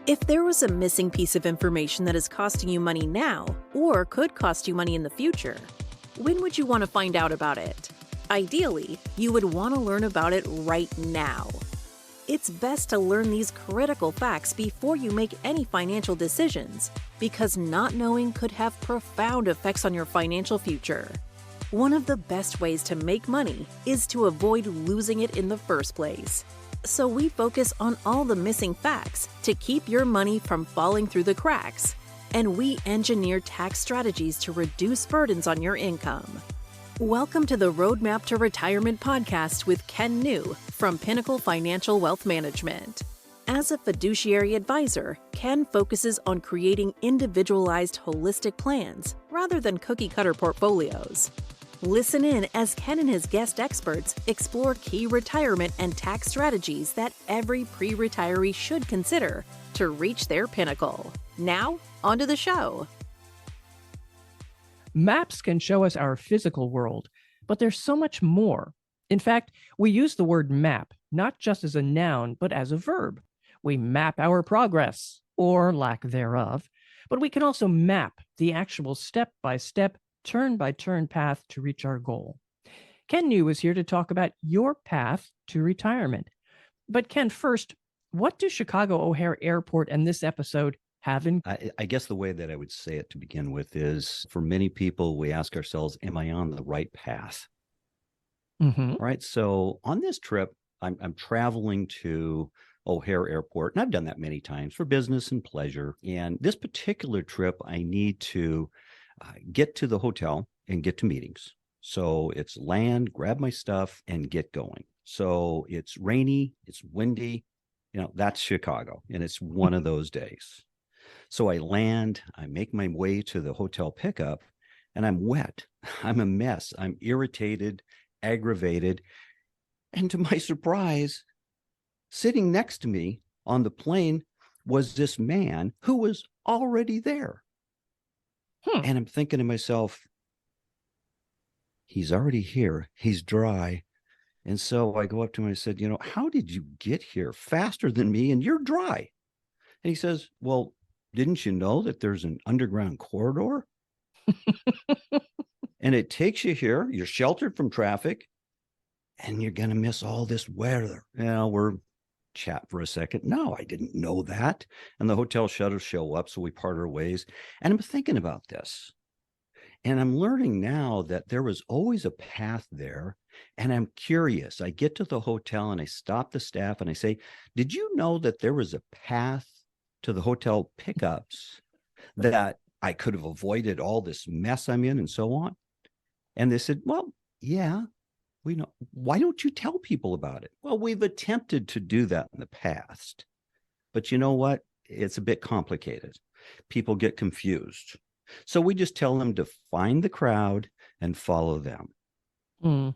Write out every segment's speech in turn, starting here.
If there was a missing piece of information that is costing you money now, or could cost you money in the future, when would you want to find out about it? Ideally, you would want to learn about it right now. It's best to learn these critical facts before you make any financial decisions, because not knowing could have profound effects on your financial future. One of the best ways to make money is to avoid losing it in the first place. So we focus on all the missing facts to keep your money from falling through the cracks, and we engineer tax strategies to reduce burdens on your income. Welcome to the Roadmap to Retirement podcast with Ken New from Pinnacle Financial Wealth Management. As a fiduciary advisor, Ken focuses on creating individualized, holistic plans rather than cookie-cutter portfolios. Listen in as Ken and his guest experts explore key retirement and tax strategies that every pre-retiree should consider to reach their pinnacle. Now, onto the show. Maps can show us our physical world, but there's so much more. In fact, we use the word map not just as a noun, but as a verb. We map our progress, or lack thereof, but we can also map the actual step-by-step, turn-by-turn path to reach our goal. Ken New is here to talk about your path to retirement. But Ken, first, what do Chicago O'Hare Airport and this episode have in? I guess the way that I would say it to begin with is, for many people, we ask ourselves, am I on the right path? Mm-hmm. All right. So on this trip, I'm traveling to O'Hare Airport, and I've done that many times for business and pleasure. And this particular trip, I need to get to the hotel and get to meetings. So it's land, grab my stuff, and get going. So it's rainy, it's windy, that's Chicago, and it's one of those days. So I land, I make my way to the hotel pickup, and I'm wet. I'm a mess. I'm irritated, aggravated. And to my surprise, sitting next to me on the plane was this man who was already there. And I'm thinking to myself, he's already here. He's dry. And so I go up to him and I said, how did you get here faster than me and you're dry? And he says, well, didn't you know that there's an underground corridor? And it takes you here. You're sheltered from traffic and you're going to miss all this weather. We're chat for a second. No, I didn't know that. And the hotel shutters show up, so we part our ways. And I'm thinking about this. And I'm learning now that there was always a path there. And I'm curious. I get to the hotel and I stop the staff and I say, did you know that there was a path to the hotel pickups that I could have avoided all this mess I'm in and so on? And they said, well, yeah. We know. Why don't you tell people about it? Well, we've attempted to do that in the past, but you know what? It's a bit complicated. People get confused. So we just tell them to find the crowd and follow them.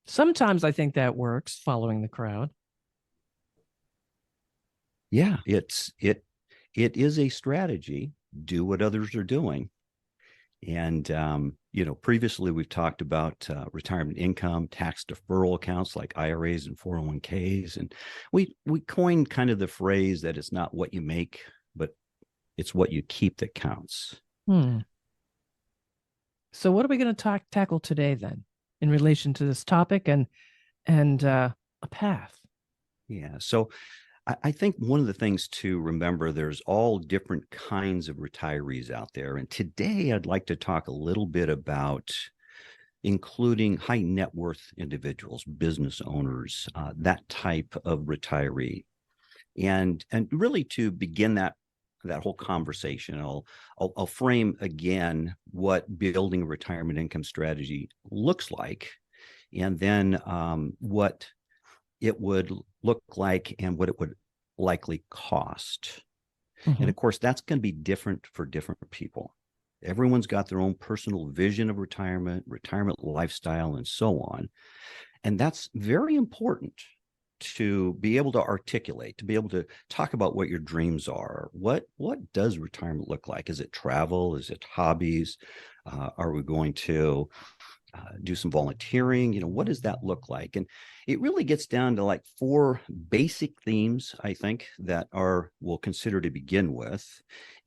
Sometimes I think that works, following the crowd. Yeah, it is a strategy. Do what others are doing. And, previously we've talked about retirement income, tax deferral accounts like IRAs and 401ks. And we coined kind of the phrase that it's not what you make, but it's what you keep that counts. So what are we going to tackle today then in relation to this topic and a path? Yeah. So I think one of the things to remember, there's all different kinds of retirees out there. And today I'd like to talk a little bit about including high net worth individuals, business owners, that type of retiree. And really to begin that whole conversation, I'll frame again what building a retirement income strategy looks like, and then what it would look like and what it would likely cost. And of course, that's going to be different for different people. Everyone's got their own personal vision of retirement lifestyle, and so on. And that's very important to be able to articulate, to be able to talk about what your dreams are. What does retirement look like? Is it travel? Is it hobbies? Are we going to do some volunteering. What does that look like? And it really gets down to like four basic themes, I think, that we'll consider to begin with.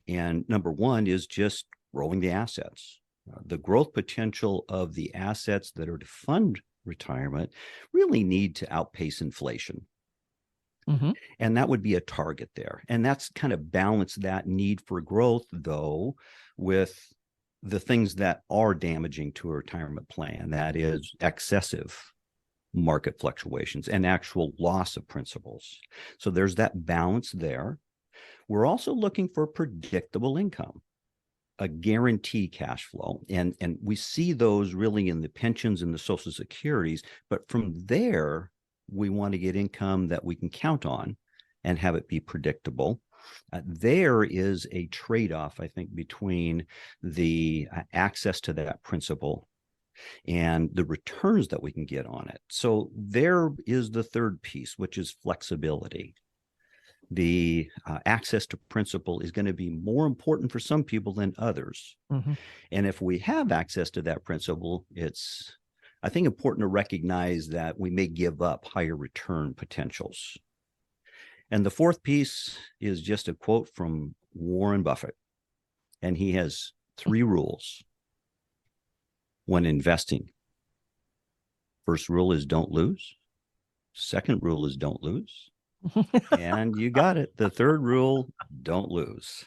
And number one is just growing the assets. The growth potential of the assets that are to fund retirement really need to outpace inflation. Mm-hmm. And that would be a target there. And that's kind of balance that need for growth, though, with the things that are damaging to a retirement plan. That is excessive market fluctuations and actual loss of principals. So there's that balance there. We're also looking for predictable income, a guarantee cash flow. And we see those really in the pensions and the Social Securities. But from there, we want to get income that we can count on and have it be predictable. There is a trade-off, I think, between the access to that principal and the returns that we can get on it. So there is the third piece, which is flexibility. The access to principal is going to be more important for some people than others. Mm-hmm. And if we have access to that principal, it's, I think, important to recognize that we may give up higher return potentials. And the fourth piece is just a quote from Warren Buffett. And he has 3 rules when investing. First rule is don't lose. Second rule is don't lose. And you got it. The third rule, don't lose.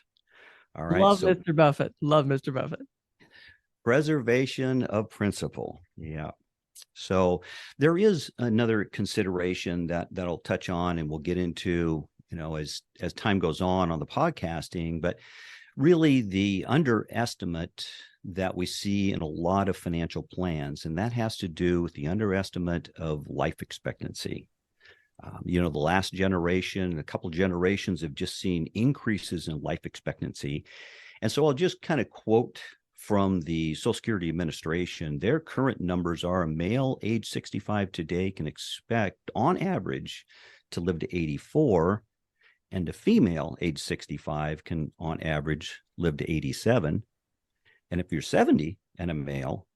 All right. Love Mr. Buffett. Love Mr. Buffett. Preservation of principal. Yeah. So there is another consideration that I'll touch on and we'll get into, as time goes on the podcasting, but really the underestimate that we see in a lot of financial plans, and that has to do with the underestimate of life expectancy. The last generation, a couple generations have just seen increases in life expectancy. And so I'll just kind of quote from the Social Security Administration. Their current numbers are a male age 65 today can expect on average to live to 84, and a female age 65 can on average live to 87. And if you're 70 and a male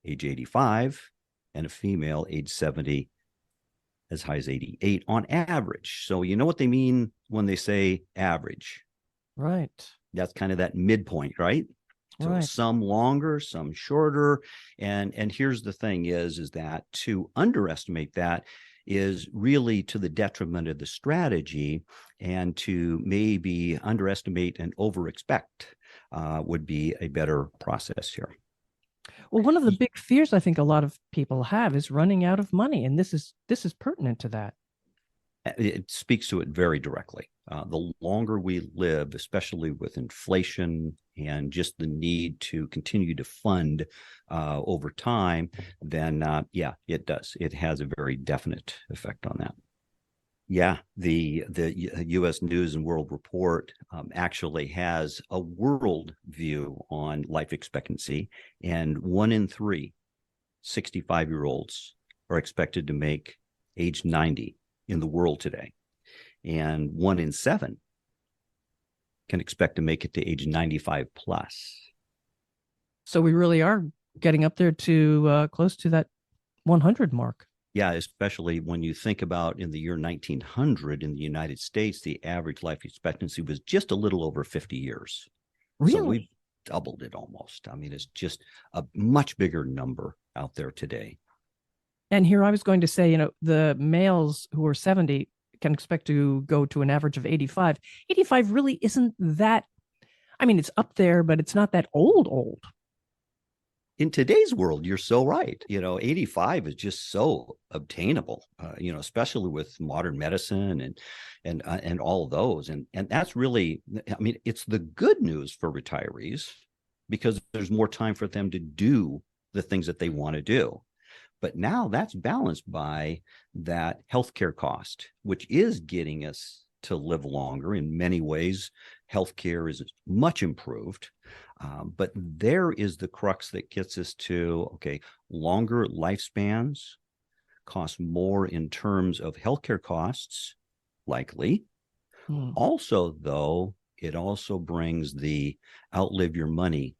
age 85 and a female age 70, as high as 88 on average. So you know what they mean when they say average. Right. That's kind of that midpoint, right? So Right. some longer, some shorter. And here's the thing is that to underestimate that is really to the detriment of the strategy, and to maybe underestimate and over-expect would be a better process here. Well, one of the big fears I think a lot of people have is running out of money, and this is pertinent to that. It speaks to it very directly. The longer we live, especially with inflation and just the need to continue to fund over time, then yeah, it does. It has a very definite effect on that. Yeah, the U.S. News and World Report actually has a world view on life expectancy, and 1 in 3 65-year-olds are expected to make age 90 in the world today, and 1 in 7 can expect to make it to age 95 plus. So we really are getting up there to close to that 100 mark. Yeah, especially when you think about in the year 1900 in the United States, the average life expectancy was just a little over 50 years. Really? So we've doubled it almost. I mean, it's just a much bigger number out there today. And here I was going to say, the males who are 70 can expect to go to an average of 85. 85 really isn't that, I mean, it's up there, but it's not that old. In today's world, you're so right. 85 is just so obtainable, especially with modern medicine and all of those. And that's really, I mean, it's the good news for retirees because there's more time for them to do the things that they want to do. But now that's balanced by that healthcare cost, which is getting us to live longer. In many ways, healthcare is much improved. But there is the crux that gets us to, okay, longer lifespans cost more in terms of healthcare costs, likely. Also, though, it also brings the outlive your money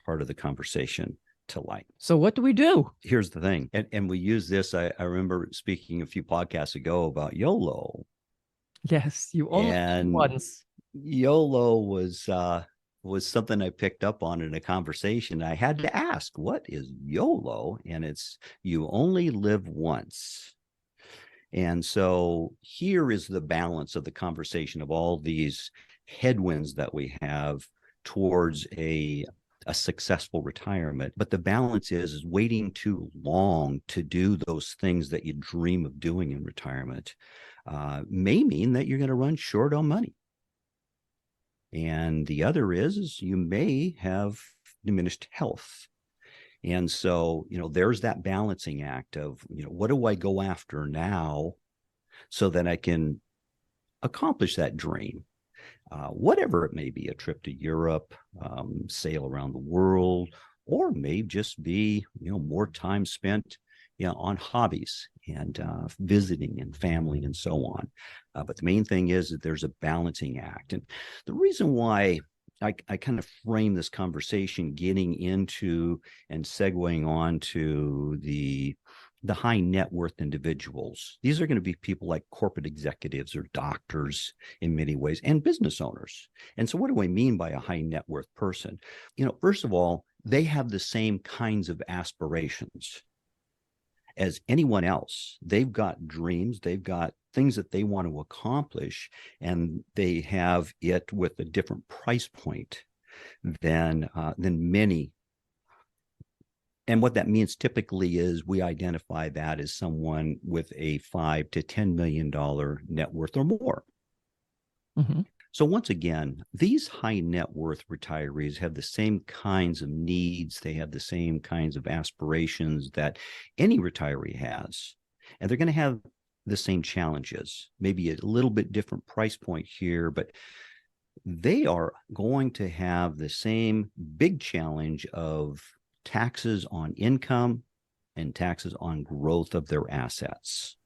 part of the conversation to light. So what do we do? Here's the thing. And we use this. I remember speaking a few podcasts ago about YOLO. Yes, you only live And once. YOLO was something I picked up on in a conversation. I had to ask, what is YOLO? And it's you only live once. And so here is the balance of the conversation of all these headwinds that we have towards a successful retirement. But the balance is waiting too long to do those things that you dream of doing in retirement may mean that you're going to run short on money. And the other is you may have diminished health. And so, there's that balancing act of, what do I go after now so that I can accomplish that dream? Whatever it may be, a trip to Europe, sail around the world, or may just be, more time spent, on hobbies and visiting and family and so on. But the main thing is that there's a balancing act. And the reason why I kind of frame this conversation getting into and segueing on to the high net worth individuals. These are going to be people like corporate executives or doctors in many ways, and business owners. And so what do I mean by a high net worth person? First of all, they have the same kinds of aspirations as anyone else. They've got dreams, they've got things that they want to accomplish, and they have it with a different price point than many. And what that means typically is we identify that as someone with a $5 to $10 million net worth or more. Mm-hmm. So once again, these high net worth retirees have the same kinds of needs. They have the same kinds of aspirations that any retiree has. And they're going to have the same challenges, maybe a little bit different price point here, but they are going to have the same big challenge of taxes on income and taxes on growth of their assets.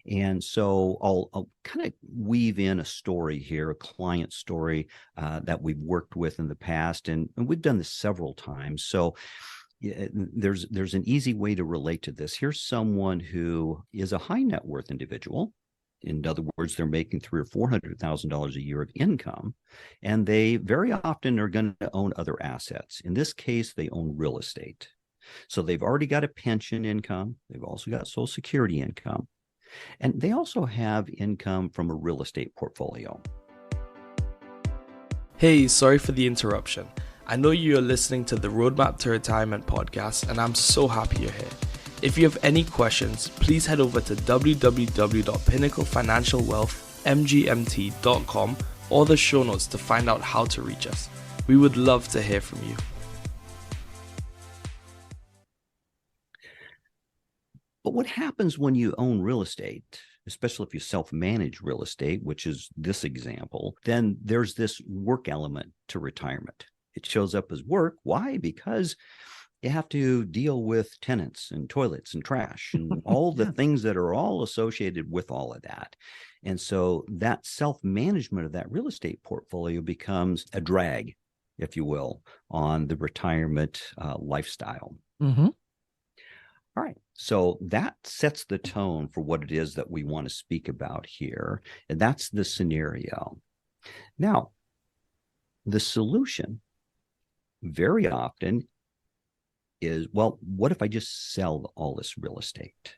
And so I'll kind of weave in a story here, a client story that we've worked with in the past, and we've done this several times. So there's an easy way to relate to this. Here's someone who is a high net worth individual. In other words, they're making $300,000 or $400,000 a year of income, and they very often are going to own other assets. In this case, they own real estate. So they've already got a pension income. They've also got Social Security income. And they also have income from a real estate portfolio. Hey, sorry for the interruption. I know you are listening to the Roadmap to Retirement podcast, and I'm so happy you're here. If you have any questions, please head over to www.pinnaclefinancialwealthmgmt.com or the show notes to find out how to reach us. We would love to hear from you. But what happens when you own real estate, especially if you self-manage real estate, which is this example, then there's this work element to retirement. It shows up as work. Why? Because you have to deal with tenants and toilets and trash and all the things that are all associated with all of that. And so that self-management of that real estate portfolio becomes a drag, if you will, on the retirement lifestyle. Mm-hmm. All right. So that sets the tone for what it is that we want to speak about here. And that's the scenario. Now, the solution very often is, well, what if I just sell all this real estate?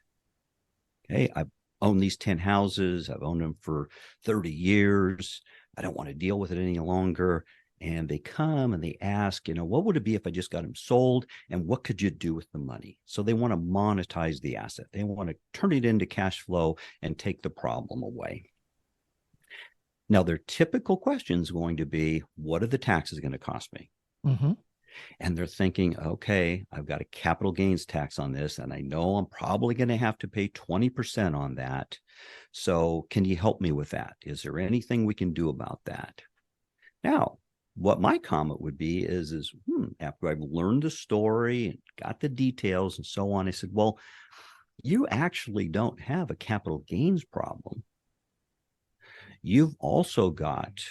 Okay, I've owned these 10 houses. I've owned them for 30 years. I don't want to deal with it any longer. And they come and they ask, what would it be if I just got them sold? And what could you do with the money? So they want to monetize the asset. They want to turn it into cash flow and take the problem away. Now, their typical question is going to be, what are the taxes going to cost me? Mm-hmm. And they're thinking, okay, I've got a capital gains tax on this, and I know I'm probably going to have to pay 20% on that. So can you help me with that? Is there anything we can do about that? Now, what my comment would be is after I've learned the story and got the details and so on, I said, well, you actually don't have a capital gains problem. You've also got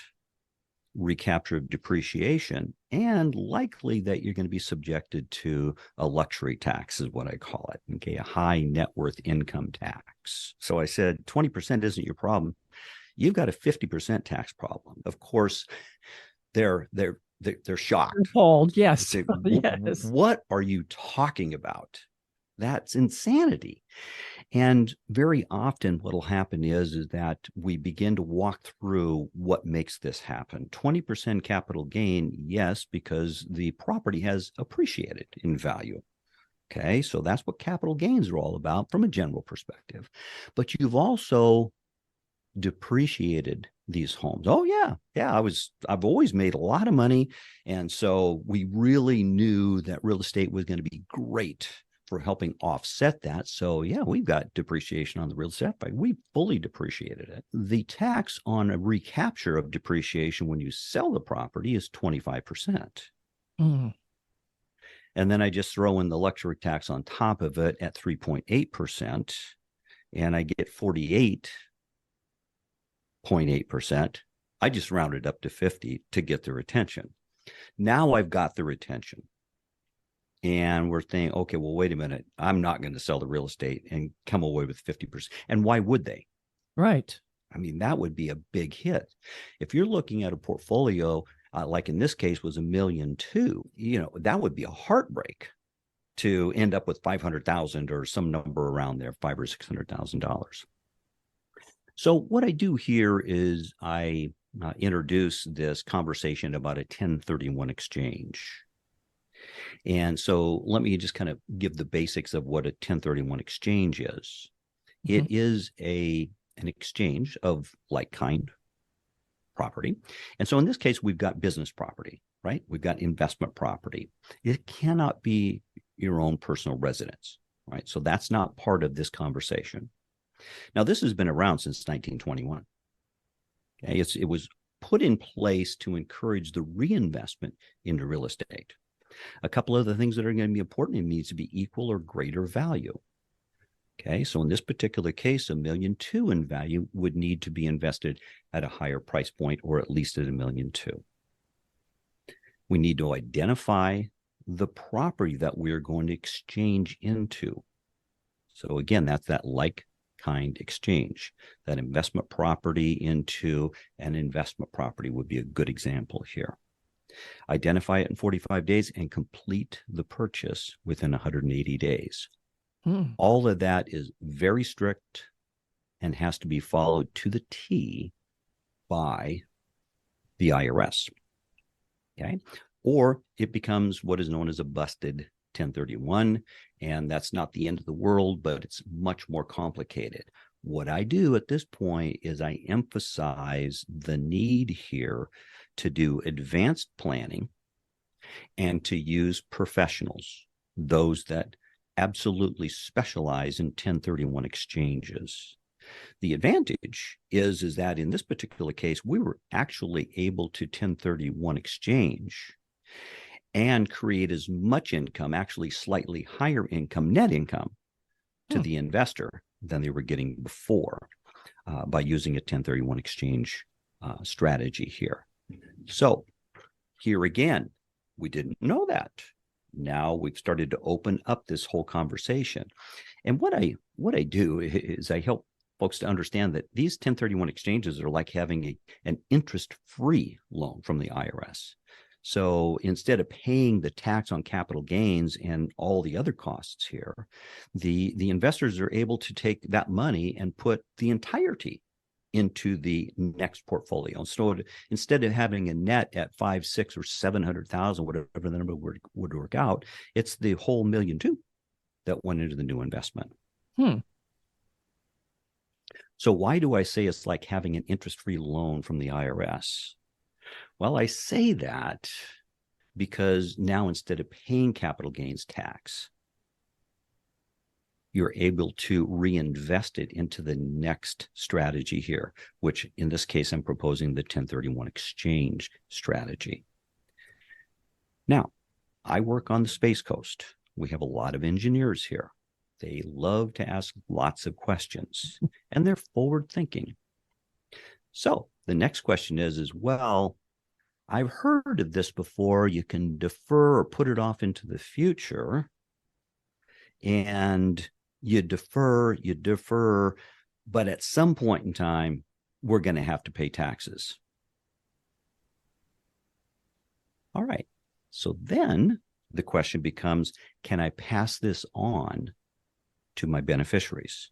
recapture of depreciation, and likely that you're going to be subjected to a luxury tax, is what I call it, okay, a high net worth income tax. So I said 20% isn't your problem. You've got a 50% tax problem. Of course, they're shocked. Appalled, yes. Say, Yes. what are you talking about? That's insanity. And very often what will happen is that we begin to walk through what makes this happen. 20% capital gain, yes, because the property has appreciated in value. Okay, so that's what capital gains are all about from a general perspective. But you've also depreciated these homes. Oh yeah, I've always made a lot of money, and so we really knew that real estate was going to be great for helping offset that. So yeah, we've got depreciation on the real estate, but we fully depreciated it. The tax on a recapture of depreciation when you sell the property is 25%. Mm. And then I just throw in the luxury tax on top of it at 3.8%, and I get 48.8%. I just rounded up to 50 to get the retention. Now I've got the retention. And we're thinking, okay, well, wait a minute. I'm not going to sell the real estate and come away with 50%. And why would they? Right. I mean, that would be a big hit. If you're looking at a portfolio, like in this case was $1.2 million, that would be a heartbreak to end up with 500,000 or some number around there, $500,000 or $600,000. So what I do here is I introduce this conversation about a 1031 exchange. And so let me just kind of give the basics of what a 1031 exchange is. It is an exchange of like-kind property. And so in this case, we've got business property, right? We've got investment property. It cannot be your own personal residence, right? So that's not part of this conversation. Now, this has been around since 1921. Okay? It was put in place to encourage the reinvestment into real estate. A couple of the things that are going to be important, it needs to be equal or greater value. Okay, so in this particular case, $1.2 million in value would need to be invested at a higher price point, or at least at $1.2 million. We need to identify the property that we're going to exchange into. So again, that's that like-kind exchange. That investment property into an investment property would be a good example here. Identify it in 45 days and complete the purchase within 180 days. All of that is very strict and has to be followed to the T by the IRS. Okay. Or it becomes what is known as a busted 1031. And that's not the end of the world, but it's much more complicated. What I do at this point is I emphasize the need here to do advanced planning and to use professionals, those that absolutely specialize in 1031 exchanges. The advantage is that in this particular case, we were actually able to 1031 exchange and create as much income, actually slightly higher income, net income, to the investor than they were getting before by using a 1031 exchange strategy here. So here again, we didn't know that. Now we've started to open up this whole conversation. And what I do is I help folks to understand that these 1031 exchanges are like having an interest-free loan from the IRS. So instead of paying the tax on capital gains and all the other costs here, the investors are able to take that money and put the entirety into the next portfolio. So instead of having a net at 5, 6, or 700,000, whatever the number would work out, it's the whole $1.2 million that went into the new investment. So why do I say it's like having an interest-free loan from the IRS? Well, I say that because now instead of paying capital gains tax, you're able to reinvest it into the next strategy here, which in this case, I'm proposing the 1031 exchange strategy. Now, I work on the Space Coast. We have a lot of engineers here. They love to ask lots of questions, and they're forward thinking. So the next question is, well, I've heard of this before. You can defer or put it off into the future. And you defer, but at some point in time, we're going to have to pay taxes. All right. So then the question becomes, can I pass this on to my beneficiaries?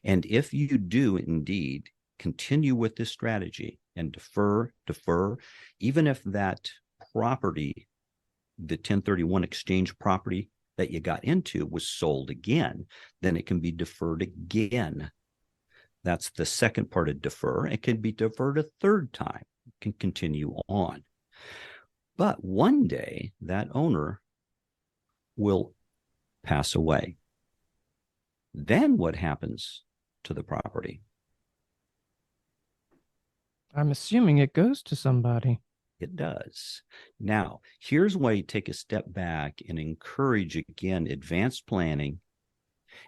And if you do indeed continue with this strategy and defer, even if that property, the 1031 exchange property that you got into was sold again, then it can be deferred again. That's the second part of defer. It can be deferred a third time. It can continue on. But one day that owner will pass away. Then what happens to the property? I'm assuming it goes to somebody. It does. Now, here's why you take a step back and encourage, again, advanced planning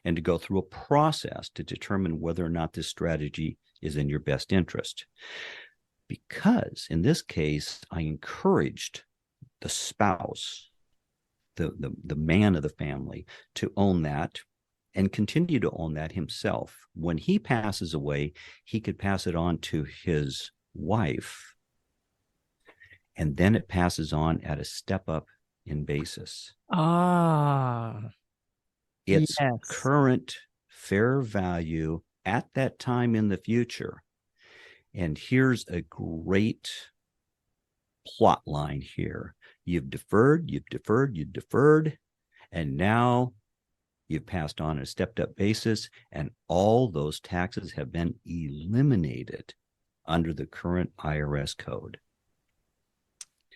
and to go through a process to determine whether or not this strategy is in your best interest. Because in this case, I encouraged the spouse, the man of the family, to own that and continue to own that himself. When he passes away, he could pass it on to his wife, and then it passes on at a step up in basis. Its yes. current fair value at that time in the future. And here's a great plot line here. You've deferred, and now you've passed on a stepped up basis, and all those taxes have been eliminated under the current IRS code.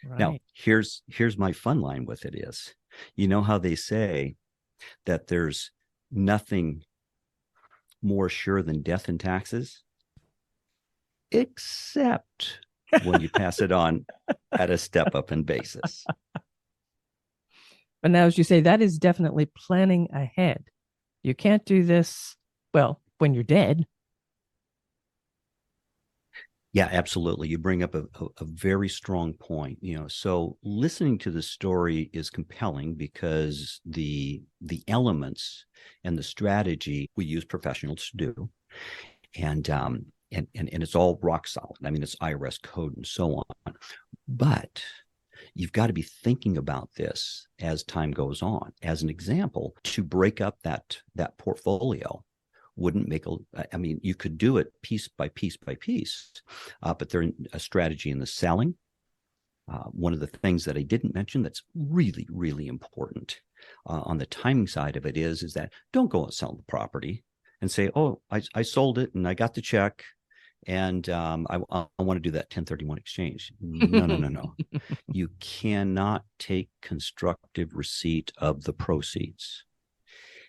Right. Now, here's my fun line with it is, you know how they say that there's nothing more sure than death and taxes, except when you pass it on at a step up in basis. But now, as you say, that is definitely planning ahead. You can't do this, well, when you're dead. Yeah, absolutely. You bring up a very strong point. So listening to the story is compelling because the elements and the strategy we use professionals to do, and it's all rock solid. I mean, it's IRS code and so on. But you've got to be thinking about this as time goes on. As an example, to break up that portfolio wouldn't make you could do it piece by piece by piece, but there's a strategy in the selling. One of the things that I didn't mention that's really, really important on the timing side of it is that don't go and sell the property and say, oh, I sold it and I got the check and I want to do that 1031 exchange. No. You cannot take constructive receipt of the proceeds.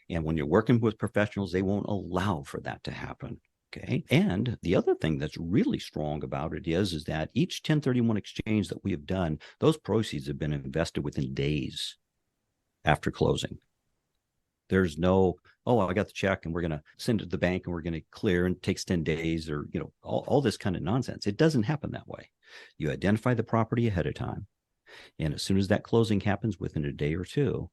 And when you're working with professionals, they won't allow for that to happen. Okay. And the other thing that's really strong about it is that each 1031 exchange that we have done, those proceeds have been invested within days after closing. There's no, oh, I got the check and we're going to send it to the bank and we're going to clear and it takes 10 days or, all this kind of nonsense. It doesn't happen that way. You identify the property ahead of time. And as soon as that closing happens within a day or two,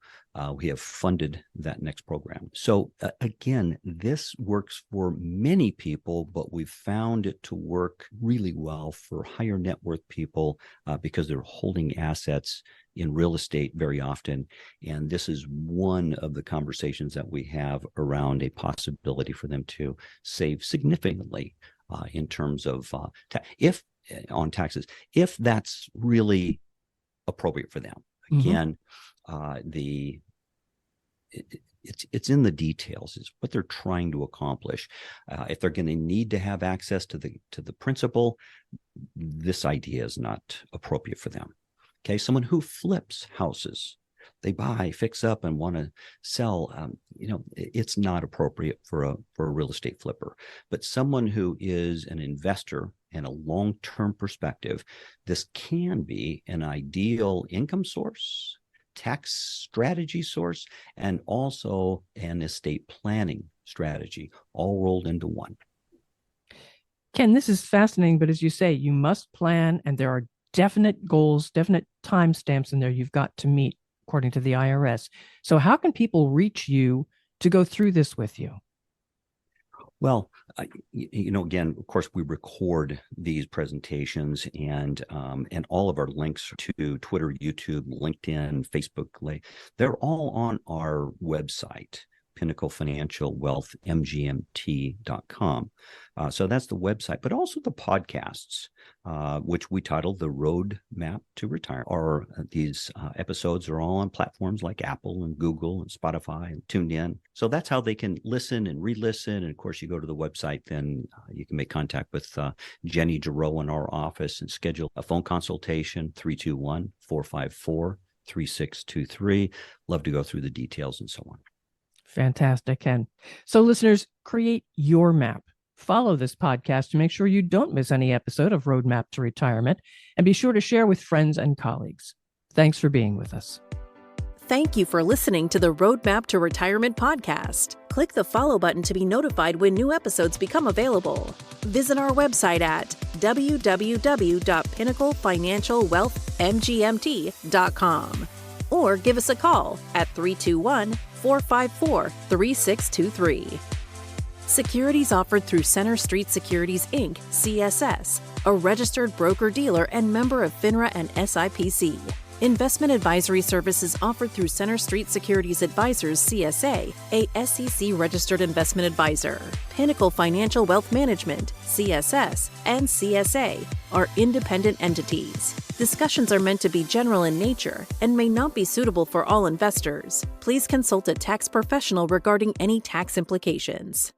we have funded that next program. So again, this works for many people, but we've found it to work really well for higher net worth people because they're holding assets in real estate very often. And this is one of the conversations that we have around a possibility for them to save significantly in terms of on taxes, if that's really appropriate for them. Again, it's in the details, is what they're trying to accomplish. If they're going to need to have access to the principal, this idea is not appropriate for them. Okay, someone who flips houses, they buy, fix up, and want to sell. It's not appropriate for a real estate flipper. But someone who is an investor and a long-term perspective, this can be an ideal income source, tax strategy source, and also an estate planning strategy, all rolled into one. Ken, this is fascinating, but as you say, you must plan, and there are definite goals, definite timestamps in there you've got to meet, according to the IRS. So how can people reach you to go through this with you? Well, again, of course, we record these presentations, and all of our links to Twitter, YouTube, LinkedIn, Facebook, they're all on our website, Pinnacle Financial Wealth, MGMT.com. So that's the website, but also the podcasts, which we titled The Roadmap to Retire. These episodes are all on platforms like Apple and Google and Spotify and TuneIn. So that's how they can listen and re-listen. And of course, you go to the website, then you can make contact with Jenny Giroux in our office and schedule a phone consultation, 321-454-3623. Love to go through the details and so on. Fantastic, Ken. So listeners, create your map. Follow this podcast to make sure you don't miss any episode of Roadmap to Retirement, and be sure to share with friends and colleagues. Thanks for being with us. Thank you for listening to the Roadmap to Retirement podcast. Click the follow button to be notified when new episodes become available. Visit our website at www.pinnaclefinancialwealthmgmt.com or give us a call at 321-454-3623. Securities offered through Center Street Securities, Inc., CSS, a registered broker-dealer and member of FINRA and SIPC. Investment advisory services offered through Center Street Securities Advisors, CSA, a SEC-registered investment advisor. Pinnacle Financial Wealth Management, CSS, and CSA are independent entities. Discussions are meant to be general in nature and may not be suitable for all investors. Please consult a tax professional regarding any tax implications.